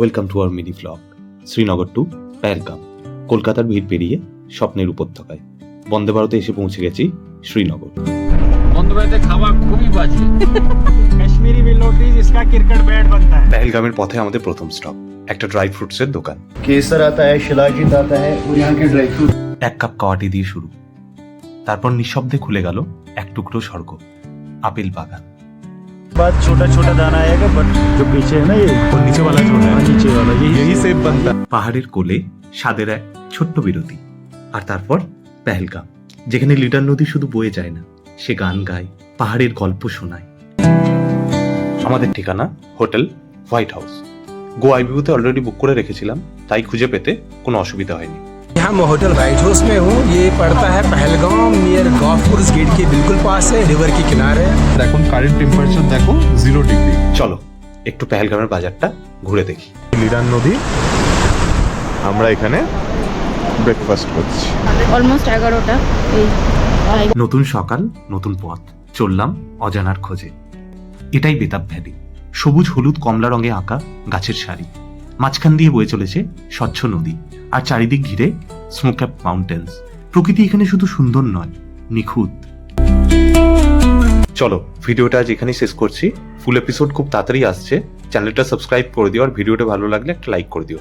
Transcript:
Welcome to our mini vlog. Srinagar to Pahalgam. কলকাতার ভিড় পেরিয়ে স্বপ্নের উপত্যকায় বন্দে ভারতে এসে পৌঁছে গেছি শ্রীনগর। বন্দে ভারতে খাবার খুবই বাজে। কাশ্মীরি মিলোটিস इसका क्रिकेट बैट बनता है। পেহেলগামের পথে আমাদের প্রথম স্টপ একটা ড্রাই ফ্রুটসের দোকান। केसर आता है, शिलाजीत आता है और यहाँ के ड्राई फ्रूट। এক কাপ কাওয়াটি দিয়ে শুরু, তারপর নিঃশব্দে খুলে গেল এক টুকরো স্বর্গ, আপেল বাগান। बाद छोटा छोटा दाना आएगा, बट जो पीछे है ना ये वो नीचे वाला जो है, नीचे वाला यही सेब बनता है। পাহাড়ের কোলে স্বাদের এক ছোট্ট বিরতি, আর তারপর পেহেলগাম, যেখানে লিডার নদী শুধু বয়ে যায় না, সে গান গায়, পাহাড়ের গল্প শোনায়। আমাদের ঠিকানা হোটেল হোয়াইট হাউস। গো আইভিউতে অলরেডি বুক করে রেখেছিলাম, তাই খুঁজে পেতে কোনো অসুবিধা হয়নি। यहाँ मैं होटल व्हाइट हाउस में हूँ। ये पड़ता है पहलगाम नियर गौफपुर गेट के बिल्कुल पास है, रिवर के किनारे। এখন কারেন্ট টেম্পারেচার দেখো 0 ডিগ্রি। চলো একটু পেহেলগামের বাজারটা ঘুরে দেখি। লিডার নদী, আমরা এখানে ব্রেকফাস্ট করছি। অলমোস্ট 11টা। এই নতুন সকাল, নতুন পথ, চললাম অজানার খোঁজে। এটাই বেতাব ভ্যালি, সবুজ হলুদ কমলা রঙে আঁকা গাছের সারি, মাঝখান দিয়ে বয়ে চলেছে স্বচ্ছ নদী, আর চারিদিক ঘিরে স্নোক্যাপ মাউন্টেন্স। প্রকৃতি এখানে শুধু সুন্দর নয়, নিখুঁত। চলো ভিডিওটা আজ এখানেই শেষ করছি। ফুল এপিসোড খুব তাড়াতাড়ি আসছে। চ্যানেলটা সাবস্ক্রাইব করে দিও, আর ভিডিওটা ভালো লাগলে একটা লাইক করে দিও।